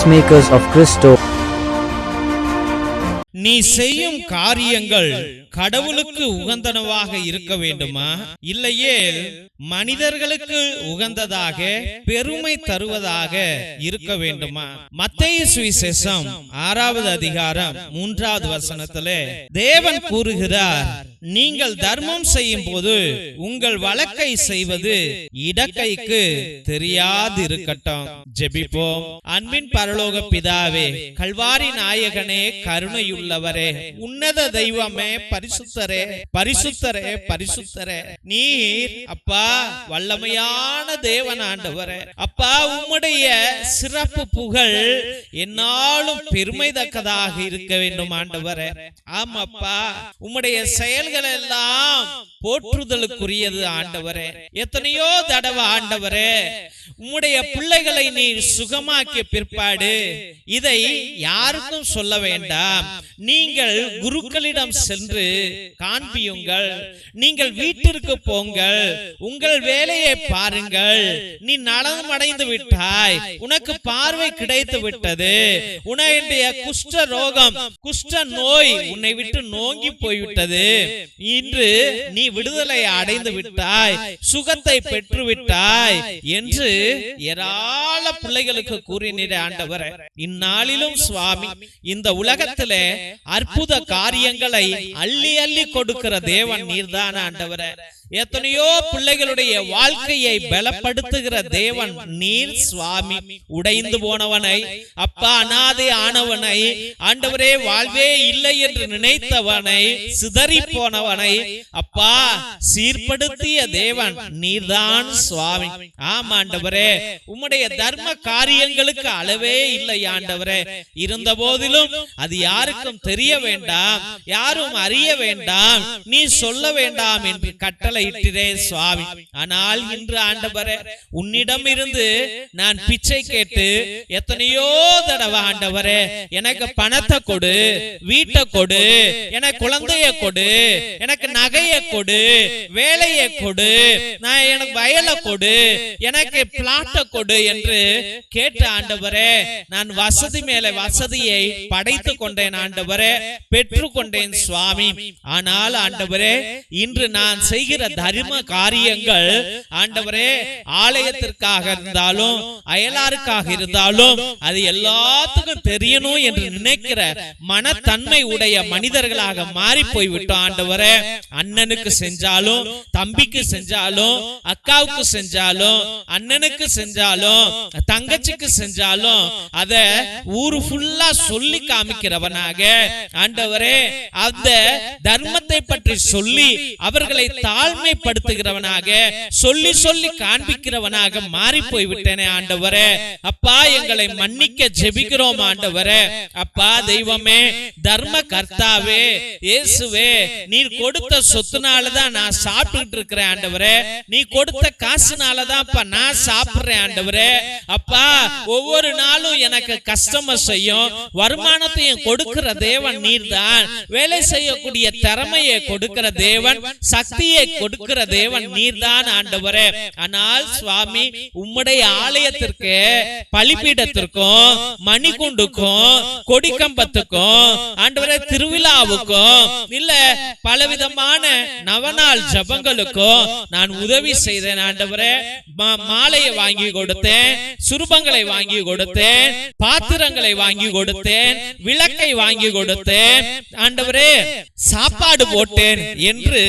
Peacemakers of Christo. நீ செய்யும் காரியங்கள் கடவுளுக்கு உகந்தனவாக இருக்க வேண்டுமா, இல்லையே மனிதர்களுக்கு உகந்ததாக பெருமை தருவதாக இருக்க வேண்டுமா? மத்தேயு சுவிசேஷம் 6வது அதிகாரம் 3வது வசனத்திலே தேவன் கூறுகிறார், நீங்கள் தர்மம் செய்யும் போது உங்கள் வலக்கை செய்வது இடக்கைக்கு தெரியாது இருக்கட்டும். ஜெபிப்போம். அன்பின் பரலோக பிதாவே, கல்வாரி நாயகனே, கருணையுள்ளவரே, உன்னத தெய்வமே, பரிசுத்தரே பரிசுத்தரே பரிசுத்தரே, நீர் அப்பா வல்லமையான தேவன் ஆண்டவரே. அப்பா, உம்முடைய சிறப்பு புகழ் என்னாலும் பெருமைதக்கதாக இருக்க வேண்டும் ஆண்டவரே. ஆமாப்பா, உம்முடைய செயல்கள் எல்லாம் போற்றுதலுக்குரியது ஆண்டவரே. எத்தனையோ தடவை ஆண்டவரே உம்முடைய பிள்ளைகளை நீர் சுகமாக்கிய பிற்பாடு இதை யாருக்கும் சொல்ல வேண்டாம், நீங்கள் குருக்களிடம் சென்று காண்பியுங்கள், நீங்கள் வீட்டிற்கு போங்கள், உங்கள் வேலையை பாருங்கள், நீ நலமடைந்து விட்டாய், உனக்கு பார்வை கிடைத்து விட்டது, உன்னுடைய குஷ்ட ரோகம் குஷ்ட நோய் உன்னை விட்டு நோங்கி போய்விட்டது, இன்று நீ விடுதலை அடைந்து விட்டாய், சுகத்தை பெற்று விட்டாய் என்று ஏராள பிள்ளைகளுக்கு கூறினீர் ஆண்டவரே. இந்நாளிலும் சுவாமி, இந்த உலகத்திலே அற்புத காரியங்களை அள்ளி அள்ளி கொடுக்கிற தேவன் நீர்தான் ஆண்டவரே. எத்தனையோ பிள்ளைகளுடைய வாழ்க்கையை பலப்படுத்துகிற தேவன் நீர் சுவாமி. உடைந்து போனவனை, அப்பா அனாதை ஆனவனை, ஆண்டவரே வாழ்வே இல்லை என்று நினைத்தவனை, சிதறி போனவனை அப்பா சீர்படுத்திய தேவன் நீர்தான் சுவாமி. ஆம் ஆண்டவரே, உம்முடைய தர்ம காரியங்களுக்கு அளவே இல்லை ஆண்டவரே. இருந்த போதிலும் அது யாருக்கும் தெரிய வேண்டாம், யாரும் அறிய வேண்டாம், நீ சொல்ல வேண்டாம் என்று கட்டளை இட்டிரே சுவாமி. ஆனால் இன்று ஆண்டவரே, உன்னிடம் இருந்து நான் பிச்சை கேட்டு எத்தனையோ தடவை ஆண்டவரே, எனக்கு பணத்தை கொடு, வீட்டை கொடு, எனக்கு குழந்தைய கொடு, எனக்கு நகையை கொடு, வேலையை கொடு, நான் எனக்கு வயலை கொடு, எனக்கு பிளாட்டை கொடு என்று கேட்ட ஆண்டவரே, நான் வசதி மேல வசதியை படைத்து கொண்டேன் ஆண்டவரே, பெற்று கொண்டேன் சுவாமி. ஆனால் ஆண்டவரே, இன்று நான் செய்கிற தர்ம காரியங்கள் ஆண்டவரே, ஆலயத்திற்காக இருந்தாலும் அயலாருக்காக இருந்தாலும் அது எல்லாத்துக்கும் தெரியணும் என்று நினைக்கிற மனத்தன்மை உடைய மனிதர்களாக மாறி போய்விட்டோம் ஆண்டவரே. அண்ணனுக்கு செஞ்சாலும், தம்பிக்கு செஞ்சாலும், அக்காவுக்கு செஞ்சாலும், அண்ணனுக்கு செஞ்சாலும், தங்கச்சிக்கு செஞ்சாலும் அத ஊரு ஃபுல்லா சொல்லி காமிக்கிறவனாக ஆண்டவரே, அந்த தர்மத்தை பற்றி சொல்லி அவர்களை தாழ்மைப்படுத்துகிறவனாக, சொல்லி சொல்லி காண்பிக்கிறவனாக மாறி போய்விட்டேனே ஆண்டவரே. அப்பா, எங்களை மன்னிக்க ஜெபிக்கிறோம் ஆண்டவரே. அப்பா தெய்வமே, தர்ம கர்த்தாவே, இயேசுவே, நீர் கொடுத்த சொத்துனாலதான் நான் சாப்பிட்டு இருக்கிறேன் ஆண்டவரே, நீ கொடுத்த காசுனாலதான் நான் சாப்பிடுறேன் ஆண்டவரே. அப்பா, ஒவ்வொரு நாளும் எனக்கு கஷ்டமா செய்யும் வருமானத்தையும் கொடுக்கிற தேவன் நீர்தான், வேலை செய்யக்கூடிய திறமையை கொடுக்கிற தேவன், சக்தியை கொடுக்கிற தேவன் நீர்தான் ஆண்டவரே. ஆனால் சுவாமி, உம்முடைய ஆலயத்திற்கு, பலிபீடத்திற்கும், மணிகுண்டுக்கும், கொடிக்கம்பத்துக்கும், ஆண்டவரே திருவிழாவுக்கும், இல்ல பலவிதமான நவநாள் ஜபங்களுக்கும் நான் உதவி செய்தேன் ஆண்டவரே. மாலையை வாங்கி கொடுத்தேன், சுரூபங்களை வாங்கி கொடுத்தேன், பாத்திரங்களை வாங்கி கொடுத்தேன், விளக்கை வாங்கி கொடுத்தேன் ஆண்டவரே, சாப்பாடு போட்டேன் என்று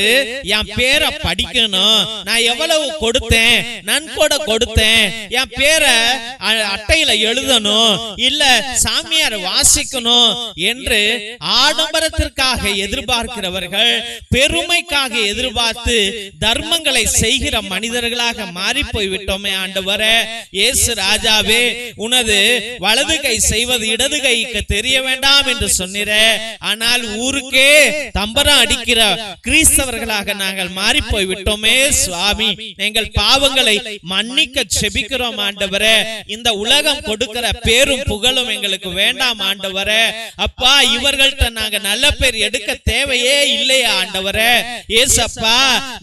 என் பேரை படிக்கணும், நான் எவ்வளவு கொடுத்தேன், நன்கொடை கொடுத்தேன், என் பேரை அட்டையில எழுதணும், இல்ல சாமியார் வாசிக்கணும் என்று ஆடம்பரத்திற்காக எதிர்பார்க்கிறவர்கள், பெருமைக்காக எதிர்பார்த்து தர்மங்களை செய்கிற மனிதர்களாக மாறி போய்விட்டோமே ஆண்டவரே. இயேசு ராஜாவே, உனது வலது கை செய்வது இடது கைக்கு தெரிய வேண்டாம் என்று சொன்னீரே, ஆனால் ஊருக்கே தம்பரம் அடிக்கிற கிறிஸ்தவர்களாக நாங்கள் மாறி மாறி போய் விட்டோமே சுவாமி, எங்கள் பாவங்களை மன்னிக்க செபிக்கிறோம் ஆண்டவரே. இந்த உலகம் கொடுக்கிற பேரும் புகழும் எங்களுக்கு வேண்டாம் ஆண்டவரே. அப்பா, இவர்கள்ட்ட நாங்க நல்ல பேர் எடுக்க தேவையே இல்லையா ஆண்டவரே. ஏசப்பா,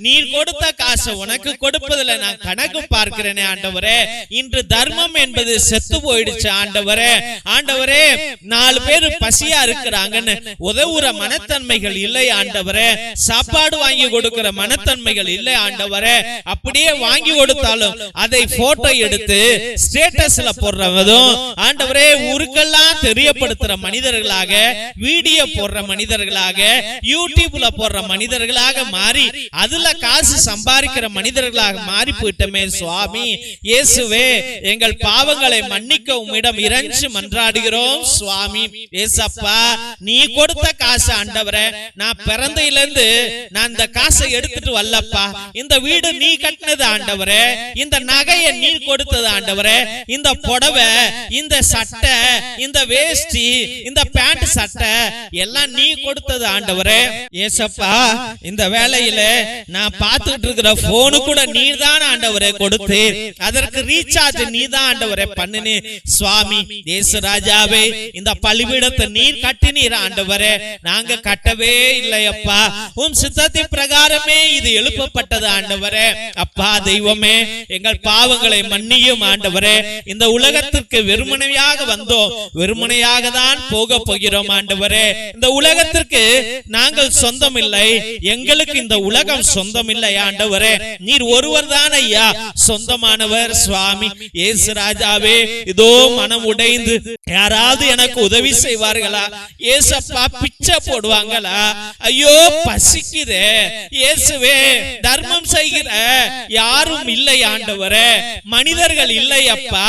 நீர் கொடுத்த காசை உனக்கு கொடுப்பதில்லை நான் கணக்கு பார்க்கிறேனே ஆண்டவரே. இன்று தர்மம் என்பது செத்து போயிடுச்சு ஆண்டவரே. ஆண்டவரே, 4 பேர் பசியா இருக்கிறாங்கன்னு உதவுற மனத்தன்மைகள் இல்லை ஆண்டவரே. சாப்பாடு வாங்கி கொடுக்கிற மனத்தன்மைகள் இல்லை ஆண்டவரே. அப்படியே வாங்கி கொடுத்தாலும் அதை போட்டோ எடுத்து ஸ்டேட்டஸ்ல போடுறதும் ஆண்டவரே, ஊருக்கெல்லாம் தெரியப்படுத்துற மனிதர்களாக, வீடியோ போடுற மனிதர்களாக, யூடியூப்ல போடுற மனிதர்களாக மாறி அதுல காசு சம்பாதிக்கிற மனிதர்களாக மாறி போயிட்டமே சுவாமி. இயேசுவே, எங்கள் பாவங்களை மன்னிக்க உம்மிடம் இறைஞ்சி மன்றாடுகிறோம் சுவாமி. ஏசப்பா, நீ கொடுத்த காசு ஆண்டவரே, நான் பிறந்தையிலிருந்து நான் இந்த காசை எடுத்துட்டு வரலப்பா. இந்த வீடு நீ கட்டினது ஆண்டவரே, இந்த நகையை நீ கொடுத்தது ஆண்டவரே, இந்த புடவை, இந்த சட்டை, இந்த வேஷ்டி, இந்த பேண்ட் சட்டை எல்லாம் நீ கொடுத்தது ஆண்டவரே. ஏசப்பா, இந்த வேளையில நான் பார்த்துட்டு இருக்கிற போனு கூட நீதான் ஆண்டவரே கொடுத்து, அதற்கு ரீசார்ஜ் நீதான் ஆண்டவரே பண்ணினி சுவாமி. இயேசு ராஜாவே, இந்த பலிபீடத்தை நீர் கட்டினீர் ஆண்டவரே, நாங்க கட்டவே இல்லையப்பா. உம் சித்தத்தின் பிரகாரமே இது எழுப்பப்பட்டது ஆண்டவரே. அப்பா தெய்வமே, எங்கள் பாவங்களை மன்னியும் ஆண்டவரே. இந்த உலகத்திற்கு வெறுமனையாக வந்தோம், வெறுமனையாக தான் போக போகிறோம் ஆண்டவரே. இந்த உலகத்திற்கு நாங்கள் சொந்தம் இல்லை, எங்களுக்கு இந்த உலகம் சொந்தம் இல்லை ஆண்டவரே. நீர் ஒருவர் தான் ஐயா சொந்தமானவர் சுவாமி. இயேசு ராஜாவே, இதோ மனம் உடைந்து யாராவது எனக்கு உதவி செய்வார்களா? ஏசப்பா, பிச்சை போடுவாங்களா? ஐயோ பசிக்குதே இயேசுவே, தர்மம் செய்கிற யாரும் இல்லை ஆண்டவரே. மனிதர்கள் இல்லை அப்பா,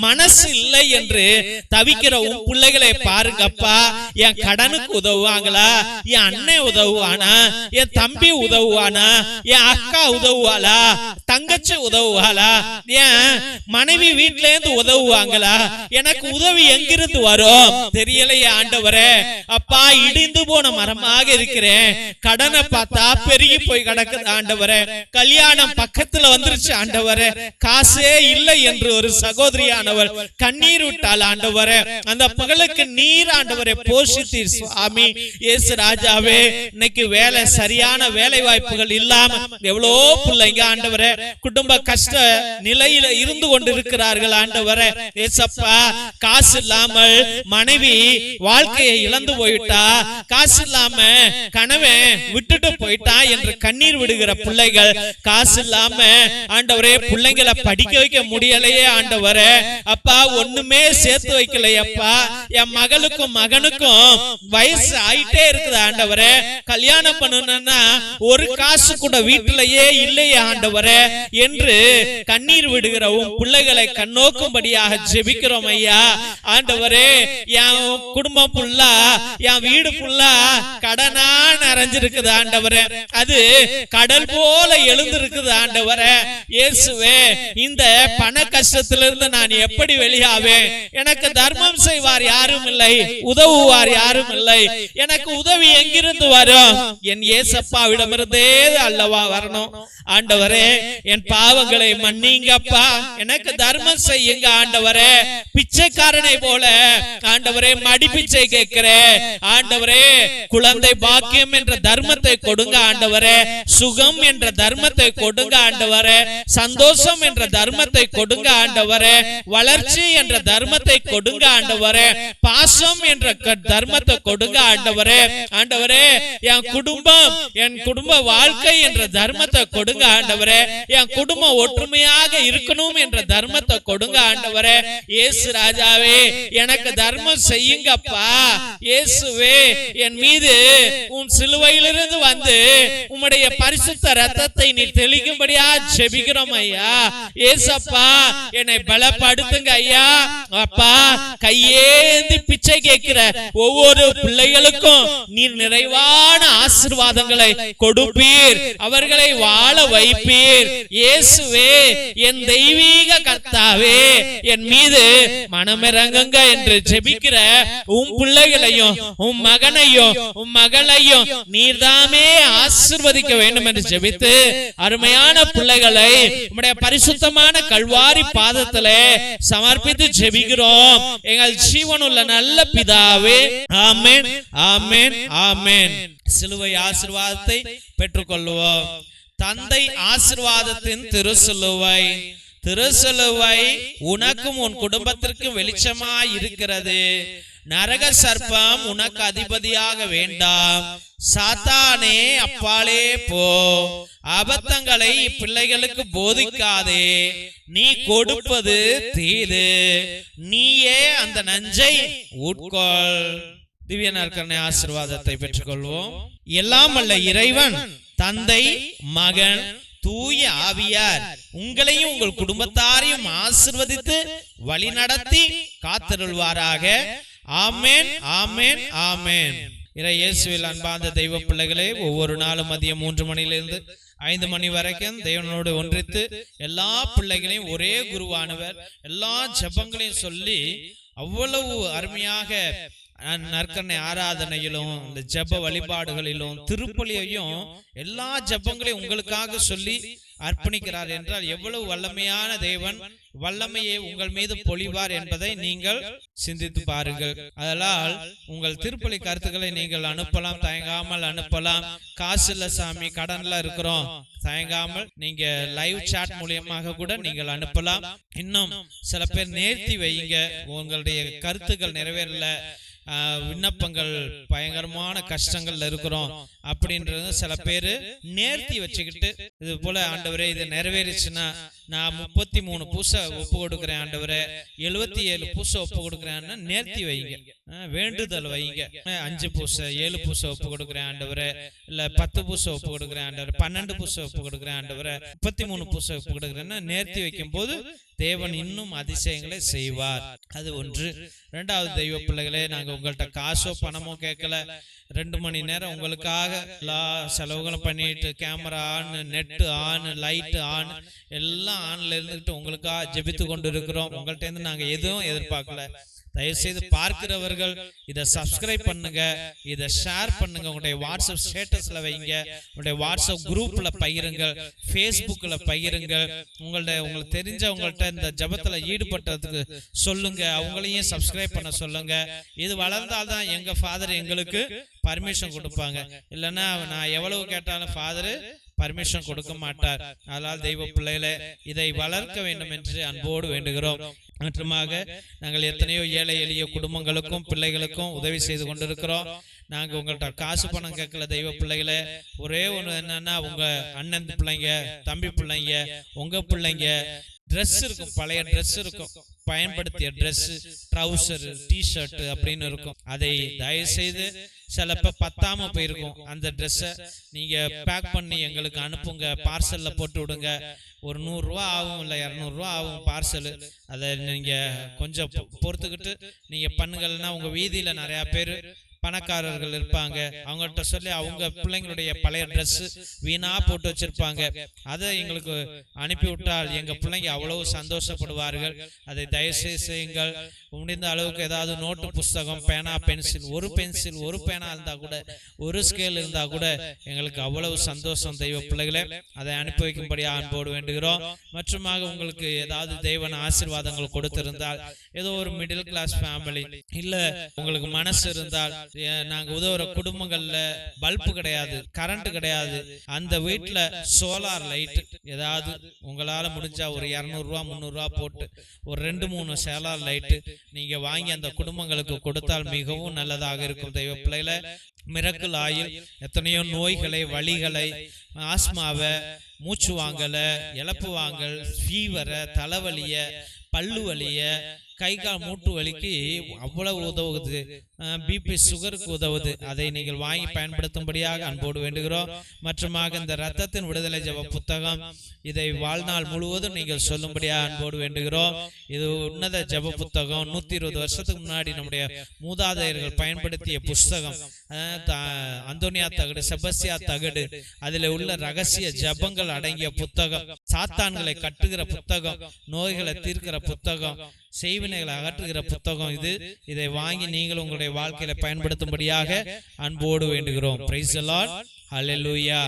மனசு இல்லை என்று தவிக்கிற உன் பிள்ளைகளை பாருங்கப்பா. என் கடனுக்கு உதவுவாங்களா? என் அண்ணன் உதவுவானா? என் தம்பி உதவுவானா? என் அக்கா உதவுவாளா? தங்கச்சி உதவுவாளா? என் மனைவி வீட்டுல இருந்து உதவுவாங்களா? எனக்கு உதவி எங்கிருந்து வரும் தெரியலையே ஆண்டவரே. அப்பா, இடிந்து போன மரமாக இருக்கிறேன், கடனை பார்த்தா பெருகி போய் கிடக்குது ஆண்டவரே. கல்யாணம் பக்கத்துல வந்துருச்சு ஆண்டவரே, காசே இல்லை என்று ஒரு சகோதரியானவர் கண்ணீர் விட்டாள் ஆண்டவரே. அந்த பகலுக்கு நீர் ஆண்டவரை போஷித்தீர் சுவாமி. இயேசு ராஜாவே, இன்னைக்கு வேலை, சரியான வேலை வாய்ப்புகள் இல்லாம எவ்வளோ பிள்ளைங்க ஆண்டவரே குடும்ப கஷ்ட நிலையில இருந்து கொண்டு இருக்கிறார்கள் ஆண்டவரே. ஏசப்பா, காசு இல்லாமல் மனைவி வாழ்க்கையை இழந்து போயிட்டா, காசு இல்லாம கணவன் விட்டுட்டு போயிட்டா என்று கண்ணீர் விடுகிற பிள்ளைகள், காசு இல்லாம ஆண்டவரே பிள்ளைங்களை படிக்க வைக்க முடியலையே ஆண்டவரே. அப்பா, ஒண்ணுமே சேர்த்து வைக்கலையப்பா. என் மகளுக்கும் மகனுக்கும் வயசு ஆயிட்டே இருக்குது ஆண்டவரே, கல்யாணம் பண்ணணும்னா ஒரு காசு கூட வீட்டிலேயே இல்லையே ஆண்டவரே என்று கண்ணீர் விடுகிற உன் பிள்ளைகளை கண்ணோக்கும்படியாக ஜெபிக்கிறோம் ஐயா. ஆண்டவரே, என் குடும்பம் புல்லா, என் வீடு புல்லா கடனா நிறைஞ்சிருக்குது ஆண்டவரே, அது கடல் போல எழுந்திருக்குது ஆண்டவரே. இயேசுவே, இந்த பண கஷ்டத்திலிருந்து நான் எப்படி வெளியாவேன்? எனக்கு தர்மம் செய்வார் யாரும் இல்லை, உதவுவார் யாரும் இல்லை. எனக்கு உதவி எங்கிருந்து வரும்? என் இயேசப்பாவிடமிருந்தே அல்லவா வரணும் ஆண்டவரே. என் பாவங்களை மன்னிங்கப்பா, எனக்கு தர்மம் செய்யுங்க ஆண்டவரே. பிச்சைக்காரனை போல ஆண்டவரே மடி பிச்சை கேட்கிறேன் ஆண்டவரே. குழந்தை பாக்கியம் என்ற தர்மத்தை கொடுங்க ஆண்டவரே. சுகம் என்ற தர்மத்தை கொடுங்க ஆண்டவரே. சந்தோஷம் என்ற தர்மத்தை கொடுங்க ஆண்டவரே. வளர்ச்சி என்ற தர்மத்தை கொடுங்க ஆண்டவரே. பாசம் என்ற தர்மத்தை கொடுங்க ஆண்டவரே. ஆண்டவரே, என் குடும்பம், என் குடும்ப வாழ்க்கை என்ற தர்மத்தை கொடுங்க ஆண்டவரே. என் குடும்பம் ஒற்றுமையாக இருக்கணும் என்ற தர்மத்தை கொடுங்க ஆண்டவரே. இயேசு ராஜாவே, எனக்கு தர்மம் செய்யுங்கப்பா. இயேசுவே, என் மீது உன் சிலுவையிலிருந்து வந்து உம்முடைய பரிசுத்த ரத்தத்தை நீ தெளிக்கும்படியா ஜெபிக்கிறோம் ஐயா. இயேசப்பா, என்னை பலப்படுத்துங்க ஐயா. அப்பா, கையேந்தி பிச்சை கேட்கிற ஒவ்வொரு பிள்ளைகளுக்கும் நீர் நிறைவான ஆசீர்வாதங்களை கொடுப்பீர், அவர்களை வாழ வைப்பீர். இயேசுவே, என் தெய்வீக கர்த்தாவே, என் மீது மனமிறங்குங்க என்று ஜெபிக்கிற உம் பிள்ளைகளையும் உம் மகனையும் உம் மகளையும் நீர்தாமே ஆசீர்வதிக்க வேண்டும் என்று ஜெபித்து அருமையான பிள்ளைகளை உம்முடைய பரிசுத்தமான கல்வாரி பாதத்திலே சமர்ப்பித்து ஜெபிக்கிறோம் எங்கள் ஜீவனுள்ள நல்ல பிதாவே. ஆமென், ஆமென், ஆமென். சிலுவை ஆசீர்வாதத்தை பெற்றுக்கொள்வோம். தந்தை ஆசீர்வாதத்தின் திருசிலுவை, திருசிலுவை உனக்கும் உன் குடும்பத்திற்கும் வெளிச்சமாய் இருக்கிறது. நரக சர்ப்பம் உனக்கு அதிபதியாக வேண்டாம். சாத்தானே அப்பாலே போ. அபத்தங்களை பிள்ளைகளுக்கு போதிக்காதே. நீ கொடுப்பது தீது, நீயே அந்த நஞ்சை உட்கொள். திவ்ய நற்கருணை ஆசீர்வாதத்தை பெற்றுக்கொள்வோம். எல்லாம் வல்ல இறைவன் தந்தை, மகன், தூய ஆவியார் உங்களையும் உங்கள் குடும்பத்தாரையும் ஆசீர்வதித்து வழி நடத்தி காத்தருள்வாராக. ஆமென், ஆமென், ஆமென். இறை இயேசுவில் அன்பார்ந்த தெய்வ பிள்ளைகளே, ஒவ்வொரு நாளும் மதியம் 3 மணியிலிருந்து 5 மணி வரைக்கும் தேவனோடு ஒன்றித்து எல்லா பிள்ளைகளையும் ஒரே குருவானவர் எல்லா ஜெபங்களையும் சொல்லி அவ்வளவு அருமையாக நற்கருணை ஆராதனையிலும் இந்த ஜெப வழிபாடுகளிலும் திருப்பலியையும் எல்லா ஜெபங்களையும் உங்களுக்காக சொல்லி அர்ப்பணிக்கிறார் என்றால் எவ்வளவு வல்லமையான தேவன் வல்லமையை உங்கள் மீது பொழிவார் என்பதை நீங்கள் சிந்தித்து பாருங்கள். அதனால் உங்கள் திருப்பலி கருத்துக்களை நீங்கள் அனுப்பலாம், தயங்காமல் அனுப்பலாம். காசு இல்ல சாமி, கடன்ல இருக்கிறோம், தயங்காமல் நீங்க லைவ் சாட் மூலியமாக கூட நீங்கள் அனுப்பலாம். இன்னும் சில பேர் நேர்த்தி வைங்க, உங்களுடைய கருத்துக்கள் நிறைவேறல, விண்ணப்பங்கள் பயங்கரமான கஷ்டங்கள்ல இருக்கிறோம் அப்படின்றது சில பேரு நேர்த்தி வச்சுக்கிட்டு இது போல ஆண்டவரே இது நிறைவேறிச்சுன்னா நான் 33 பூசை ஒப்பு கொடுக்கிறேன் ஆண்டவரே, 77 பூசை ஒப்பு கொடுக்கிறேன்னு நேர்த்தி வைங்க, வேண்டுதல் வைங்க. 5 பூசை 7 பூசை ஒப்பு கொடுக்கிறேன் ஆண்டவரே, இல்ல 10 பூசை ஒப்பு கொடுக்கிறேன் ஆண்டவரே, 12 பூசை ஒப்பு கொடுக்கிறேன் ஆண்டவரே, 33 பூசை ஒப்பு கொடுக்கிறேன்னு நேர்த்தி வைக்கும் போது தேவன் இன்னும் அதிசயங்களை செய்வார். அது ஒன்று. 2வது தெய்வ பிள்ளைகளே, நாங்க உங்கள்கிட்ட காசோ பணமோ கேட்கல. 2 மணி நேரம் உங்களுக்காக எல்லா செலவுகளும் பண்ணிட்டு camera on, net on, light on, எல்லாம் ஆன்ல இருந்துட்டு உங்களுக்காக ஜெபித்து கொண்டு இருக்கிறோம். உங்கள்கிட்ட இருந்து நாங்க எதுவும் எதிர்பார்க்கல. தயவுசெய்து பார்க்கிறவர்கள் இதை சப்ஸ்கிரைப் பண்ணுங்க, இதை ஷேர் பண்ணுங்க, உங்களுடைய வாட்ஸ்அப் ஸ்டேட்டஸ்ல வைங்க, உங்களுடைய வாட்ஸ்அப் குரூப்ல பகிருங்கள், ஃபேஸ்புக்ல பகிருங்கள். உங்களுக்கு தெரிஞ்சவங்கள்ட்ட இந்த ஜபத்துல ஈடுபட்டதுக்கு சொல்லுங்க, அவங்களையும் சப்ஸ்கிரைப் பண்ண சொல்லுங்க. இது வளர்ந்தால்தான் எங்க ஃபாதர் எங்களுக்கு பர்மிஷன் கொடுப்பாங்க. இல்லைன்னா நான் எவ்வளவு கேட்டாலும் ஃபாதர் பர்மிஷன் கொடுக்க மாட்டார். அதனால் தெய்வ பிள்ளைகளை இதை வளர்க்க வேண்டும் என்று அன்போடு வேண்டுகிறோம். மற்றுமாக நாங்கள் எத்தனையோ ஏழை எளிய குடும்பங்களுக்கும் பிள்ளைகளுக்கும் உதவி செய்து கொண்டிருக்கிறோம். நாங்க உங்கள்கிட்ட காசு பணம் கேட்கல தெய்வ பிள்ளைகளே. ஒரே ஒண்ணு என்னன்னா, உங்க அண்ணன் பிள்ளைங்க, தம்பி பிள்ளைங்க, உங்க பிள்ளைங்க ட்ரெஸ் இருக்கும், பழைய ட்ரெஸ் இருக்கும், பயன்படுத்திய ட்ரெஸ், ட்ரௌசர், டிஷர்ட் அப்படின்னு இருக்கும். அதை தயவு செய்து சிலப்ப பத்தாம போயிருக்கும், அந்த ட்ரெஸ்ஸை நீங்க பேக் பண்ணி எங்களுக்கு அனுப்புங்க, பார்சல்ல போட்டு விடுங்க. ஒரு 100 ரூபா ஆகும், இல்லை 200 ரூபா ஆகும் பார்சல். அதை நீங்க கொஞ்சம் பொறுத்துக்கிட்டு நீங்க பண்ணுங்கன்னா, உங்க வீதியில நிறைய பேர் பணக்காரர்கள் இருப்பாங்க, அவங்கள்ட்ட சொல்லி அவங்க பிள்ளைங்களுடைய பழைய ட்ரெஸ் வீணா போட்டு வச்சிருப்பாங்க, அதை எங்களுக்கு அனுப்பிவிட்டால் எங்க பிள்ளைங்க அவ்வளவு சந்தோஷப்படுவார்கள். அதை தயவுசெய்து செய்யுங்கள். முடிந்த அளவுக்கு ஏதாவது நோட்டு புஸ்தகம், பேனா, பென்சில், ஒரு பென்சில் ஒரு பேனா இருந்தா கூட, ஒரு ஸ்கேல் இருந்தா கூட எங்களுக்கு அவ்வளவு சந்தோஷம் தெய்வ பிள்ளைகளே. அதை அனுப்பி வைக்கும்படியா அன்போடு வேண்டுகிறோம். மற்றுமாக உங்களுக்கு ஏதாவது தெய்வன ஆசீர்வாதங்கள் கொடுத்திருந்தால், ஏதோ ஒரு மிடில் கிளாஸ் ஃபேமிலி, இல்ல உங்களுக்கு மனசு இருந்தால், நாங்க உதவுற குடும்பங்கள்ல பல்பு கிடையாது, கரண்ட் கிடையாது, அந்த வீட்டுல சோலார் லைட் ஏதாவது உங்களால முடிஞ்சா ஒரு 200 ரூபா 300 ரூபா போட்டு ஒரு 2-3 சோலார் லைட் நீங்க வாங்கி அந்த குடும்பங்களுக்கு கொடுத்தால் மிகவும் நல்லதாக இருக்கும் தெய்வ பிள்ளைகளை. மிரக்கல் ஆயில் எத்தனையோ நோய்களை, வலிகளை, ஆஸ்மாவை, மூச்சு வாங்கல, இழப்பு வாங்கல், ஃபீவரை, தலைவலிய, பல்லு வலிய, கை கால் மூட்டு வலிக்கு அவ்வளவு உதவுது, பிபி சுகருக்கு உதவுது. அதை நீங்கள் வாங்கி பயன்படுத்தும்படியாக அன்போடு வேண்டுகிறோம். மற்றுமாக இந்த இரத்தத்தின் விடுதலை ஜெப புத்தகம், இதை வாழ்நாள் முழுவதும் நீங்கள் சொல்லும்படியாக அன்போடு வேண்டுகிறோம். இது உன்னத ஜெப புத்தகம். 120 வருஷத்துக்கு முன்னாடி நம்முடைய மூதாதையர்கள் பயன்படுத்திய புஸ்தகம். அந்தோனியா தகடு, செபஸ்தியா தகடு, அதில் உள்ள ரகசிய ஜெபங்கள் அடங்கிய புத்தகம். சாத்தான்களை கட்டுகிற புத்தகம், நோய்களை தீர்க்கிற புத்தகம், செய்வினைகளை அகற்றுகிற புத்தகம் இது. இதை வாங்கி நீங்கள் உங்களுடைய வாழ்க்கையில பயன்படுத்தும்படியாக அன்போடு வேண்டுகிறோம். Praise the Lord. ஹல்லேலூயா.